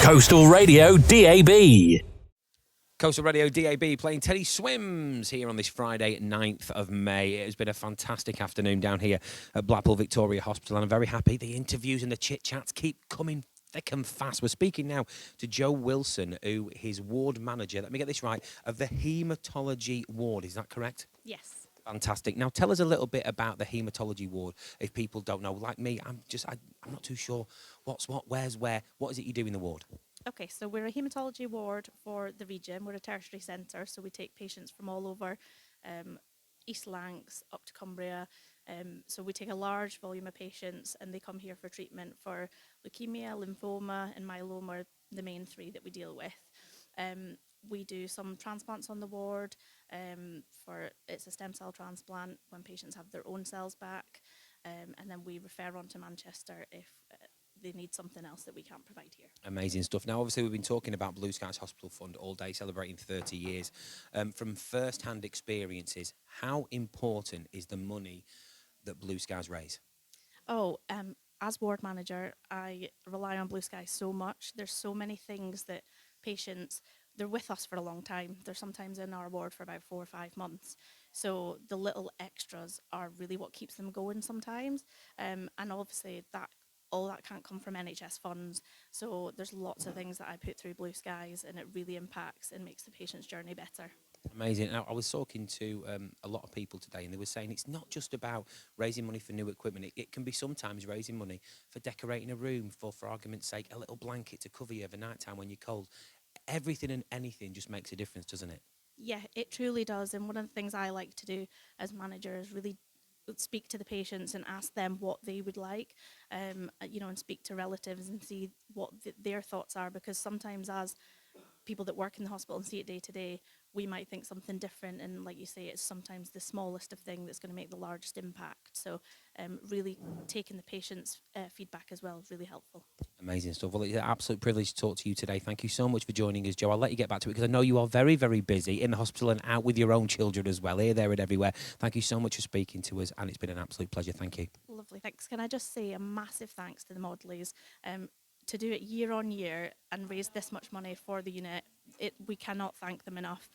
Coastal Radio DAB. Coastal Radio DAB playing Teddy Swims here on this Friday, 9th of May. It has been a fantastic afternoon down here at Blackpool Victoria Hospital, and I'm very happy the interviews and the chit-chats keep coming thick and fast. We're speaking now to Joe Wilson, who is ward manager, let me get this right, of the haematology ward. Is that correct? Yes. Fantastic. Now, tell us a little bit about the haematology ward, if people don't know. Like me, I'm not too sure what's what, where's where. What is it you do in the ward? Okay, so we're a haematology ward for the region. We're a tertiary centre, so we take patients from all over East Lancs up to Cumbria. So we take a large volume of patients and they come here for treatment for leukemia, lymphoma and myeloma, the main three that we deal with. We do some transplants on the ward. It's a stem cell transplant when patients have their own cells back. And then we refer on to Manchester if they need something else that we can't provide here. Amazing stuff. Now, obviously, we've been talking about Blue Skies Hospital Fund all day, celebrating 30 years. From first-hand experiences, how important is the money that Blue Skies raise? As ward manager, I rely on Blue Skies so much. There's so many things that patients, they're with us for a long time. They're sometimes in our ward for about 4 or 5 months. So the little extras are really what keeps them going sometimes. And obviously all that can't come from NHS funds. So there's lots of things that I put through Blue Skies and it really impacts and makes the patient's journey better. Amazing. Now, I was talking to a lot of people today and they were saying it's not just about raising money for new equipment. It can be sometimes raising money for decorating a room, for argument's sake, a little blanket to cover you over night time when you're cold. Everything and anything just makes a difference, doesn't it? Yeah, it truly does. And one of the things I like to do as manager is really speak to the patients and ask them what they would like, and speak to relatives and see what their thoughts are, because sometimes as people that work in the hospital and see it day to day, we might think something different, and like you say, it's sometimes the smallest of thing that's going to make the largest impact. So really taking the patient's feedback as well is really helpful. Amazing stuff. Well, it's an absolute privilege to talk to you today. Thank you so much for joining us, Joe. I'll let you get back to it because I know you are very, very busy in the hospital and out with your own children as well, here, there and everywhere. Thank you so much for speaking to us, and it's been an absolute pleasure. Thank you. Lovely, thanks. Can I just say a massive thanks to the Modleys. To do it year on year and raise this much money for the unit, we cannot thank them enough.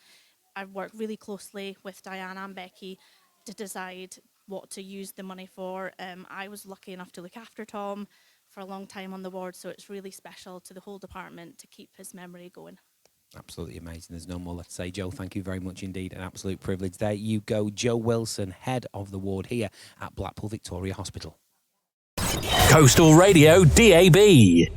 I've worked really closely with Diana and Becky to decide what to use the money for. I was lucky enough to look after Tom for a long time on the ward, so it's really special to the whole department to keep his memory going. Absolutely amazing. There's no more left to say. Joe, thank you very much indeed. An absolute privilege. There you go. Joe Wilson, head of the ward here at Blackpool Victoria Hospital. Coastal Radio DAB.